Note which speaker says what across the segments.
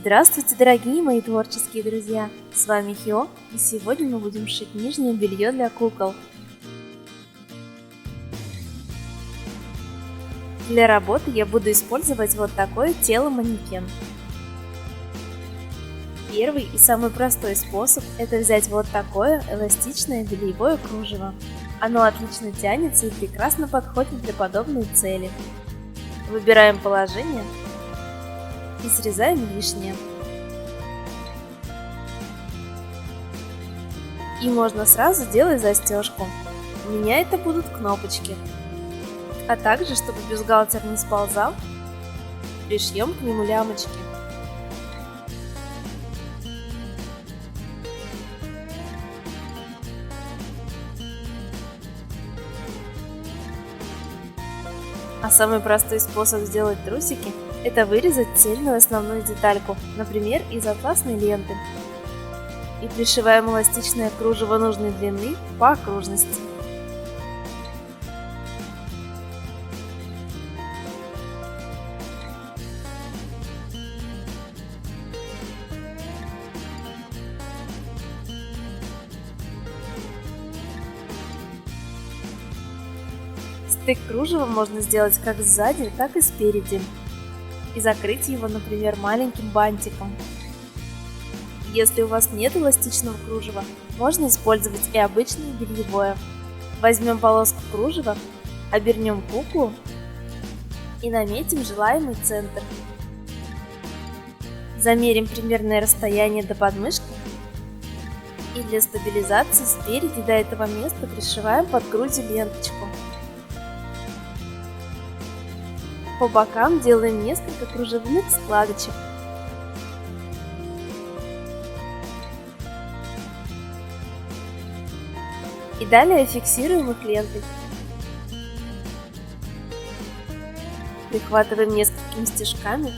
Speaker 1: Здравствуйте, дорогие мои творческие друзья! С вами Хио, и сегодня мы будем шить нижнее белье для кукол. Для работы я буду использовать вот такое тело-манекен. Первый и самый простой способ – это взять вот такое эластичное бельевое кружево. Оно отлично тянется и прекрасно подходит для подобной цели. Выбираем положение и срезаем лишнее. И можно сразу делать застежку. У меня это будут кнопочки. А также, чтобы бюстгальтер не сползал, пришьем к нему лямочки. А самый простой способ сделать трусики – это вырезать цельную основную детальку, например, из атласной ленты. И пришиваем эластичное кружево нужной длины по окружности. Стык кружева можно сделать как сзади, так и спереди. И закрыть его, например, маленьким бантиком. Если у вас нет эластичного кружева, можно использовать и обычное бельевое. Возьмем полоску кружева, обернем куклу и наметим желаемый центр. Замерим примерное расстояние до подмышки. И для стабилизации спереди до этого места пришиваем под грудью ленточку. По бокам делаем несколько кружевных складочек. И далее фиксируем их лентой. Прихватываем несколькими стежками.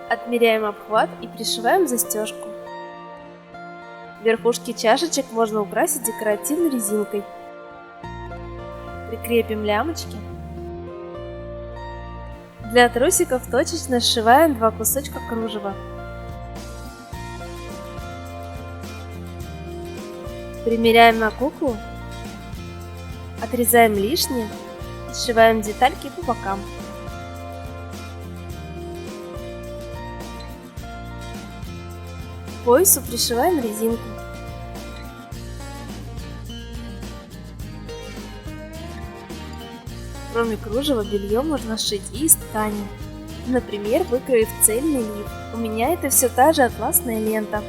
Speaker 1: Отмеряем обхват и пришиваем застежку. Верхушки чашечек можно украсить декоративной резинкой. Прикрепим лямочки. Для трусиков точечно сшиваем 2 кусочка кружева. Примеряем на куклу, отрезаем лишнее и сшиваем детальки по бокам. К поясу пришиваем резинку. Кроме кружева, белье можно сшить и из ткани. Например, выкроив цельный лиф. У меня это все та же атласная лента.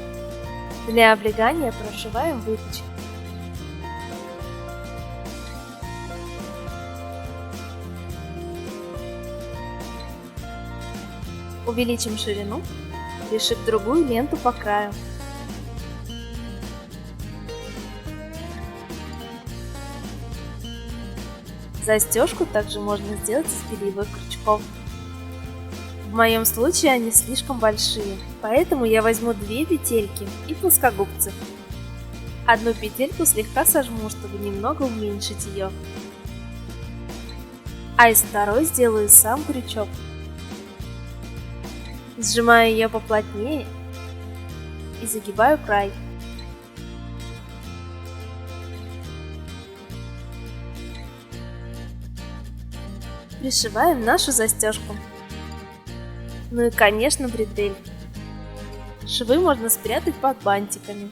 Speaker 1: Для облегания прошиваем выпучки. Увеличим ширину, пришив другую ленту по краю. Застежку также можно сделать из бельевых крючков. В моем случае они слишком большие, поэтому я возьму 2 петельки и плоскогубцы. Одну петельку слегка сожму, чтобы немного уменьшить ее. А из второй сделаю сам крючок. Сжимаю ее поплотнее и загибаю край. Пришиваем нашу застежку. Ну и, конечно, бретель. Швы можно спрятать под бантиками.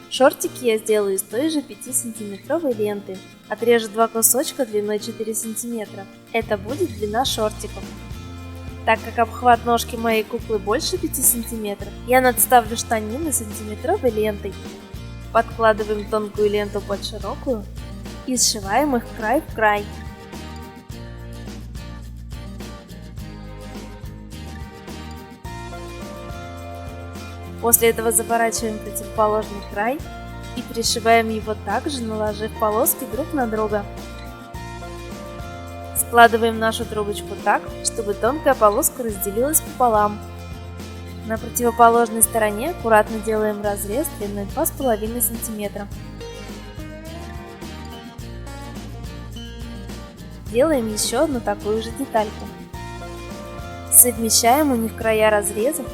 Speaker 1: Шортики я сделаю из той же 5-сантиметровой ленты. Отрежу 2 кусочка длиной 4 сантиметра. Это будет длина шортиков. Так как обхват ножки моей куклы больше 5 сантиметров, я надставлю штанины сантиметровой лентой. Подкладываем тонкую ленту под широкую и сшиваем их край в край. После этого заворачиваем противоположный край и пришиваем его также, наложив полоски друг на друга. Складываем нашу трубочку так, чтобы тонкая полоска разделилась пополам. На противоположной стороне аккуратно делаем разрез длиной 2,5 см. Делаем еще одну такую же детальку. Совмещаем у них края разрезов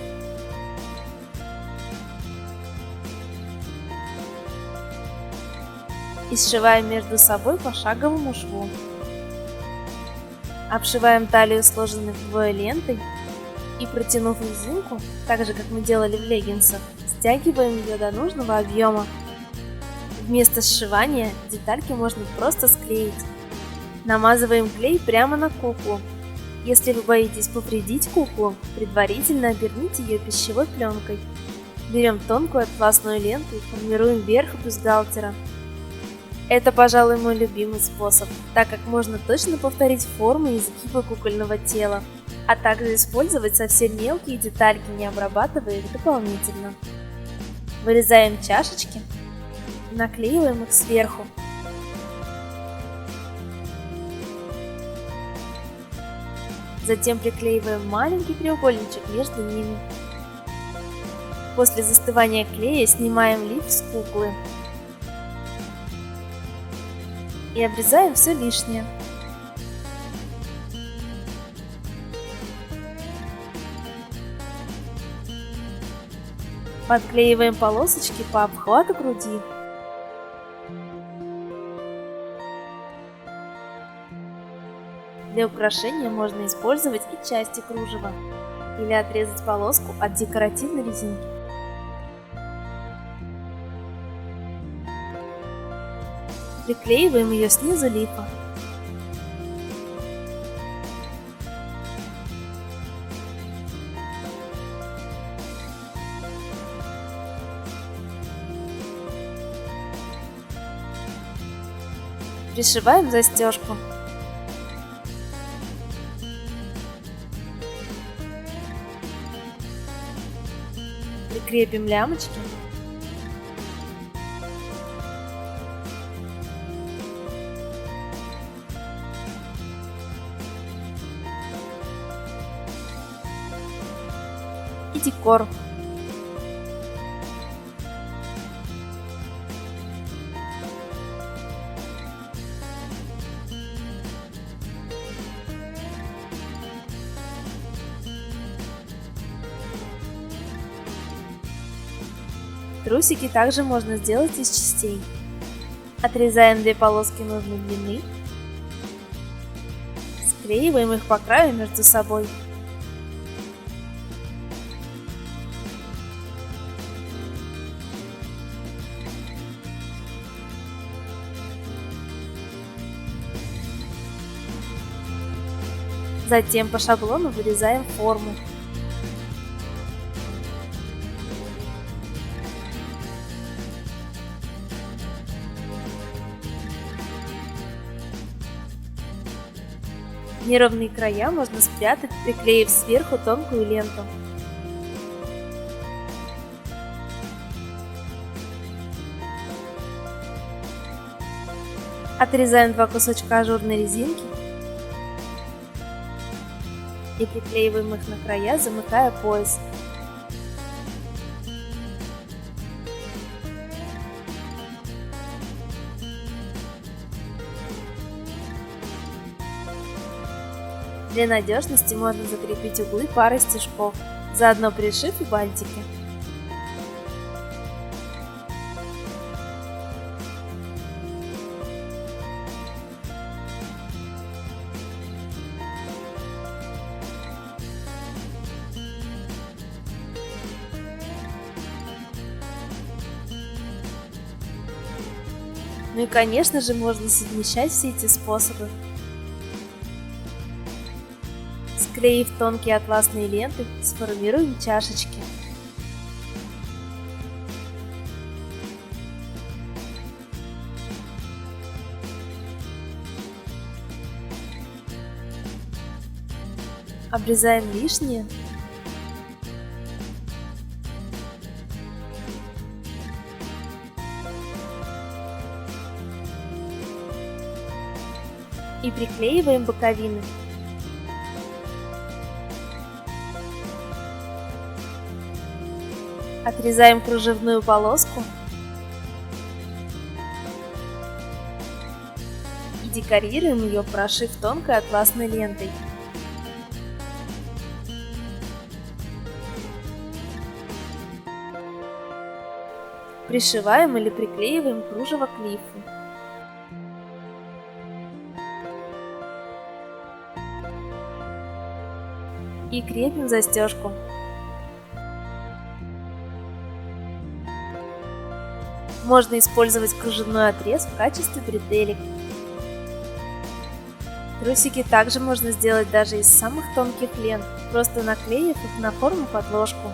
Speaker 1: и сшиваем между собой пошаговому шву. Обшиваем талию сложенной вдвое лентой и, протянув резинку, так же как мы делали в леггинсах, стягиваем ее до нужного объема. Вместо сшивания детальки можно просто склеить. Намазываем клей прямо на куклу. Если вы боитесь повредить куклу, предварительно оберните ее пищевой пленкой. Берем тонкую атласную ленту и формируем верх бюстгальтера. Это, пожалуй, мой любимый способ, так как можно точно повторить формы и изгибы кукольного тела, а также использовать совсем мелкие детальки, не обрабатывая их дополнительно. Вырезаем чашечки и наклеиваем их сверху. Затем приклеиваем маленький треугольничек между ними. После застывания клея снимаем лиф с куклы и обрезаем все лишнее. Подклеиваем полосочки по обхвату груди. Для украшения можно использовать и части кружева или отрезать полоску от декоративной резинки. Приклеиваем ее снизу лифа. Пришиваем застежку. Прикрепим лямочки. И декор. Трусики также можно сделать из частей. Отрезаем 2 полоски нужной длины, склеиваем их по краю между собой. Затем по шаблону вырезаем форму. Неровные края можно спрятать, приклеив сверху тонкую ленту. Отрезаем 2 кусочка ажурной резинки и приклеиваем их на края, замыкая пояс. Для надежности можно закрепить углы парой стежков, заодно пришив и бантики. Ну и, конечно же, можно совмещать все эти способы. Склеив тонкие атласные ленты, сформируем чашечки. Обрезаем лишнее. И приклеиваем боковины. Отрезаем кружевную полоску и декорируем ее, прошив тонкой атласной лентой. Пришиваем или приклеиваем кружево к лифу. И крепим застежку. Можно использовать кружевной отрез в качестве бретелек. Трусики также можно сделать даже из самых тонких лент, просто наклеив их на форму подложку.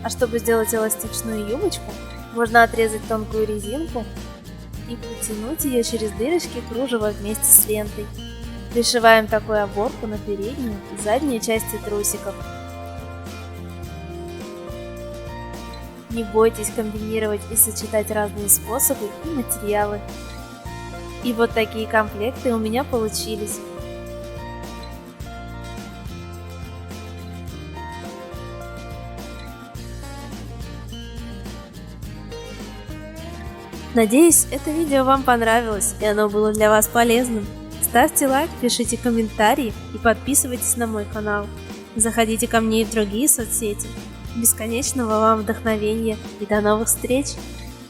Speaker 1: А чтобы сделать эластичную юбочку, можно отрезать тонкую резинку и протянуть ее через дырочки кружева вместе с лентой. Пришиваем такую оборку на переднюю и заднюю части трусиков. Не бойтесь комбинировать и сочетать разные способы и материалы. И вот такие комплекты у меня получились. Надеюсь, это видео вам понравилось и оно было для вас полезным. Ставьте лайк, пишите комментарии и подписывайтесь на мой канал. Заходите ко мне и в другие соцсети. Бесконечного вам вдохновения и до новых встреч!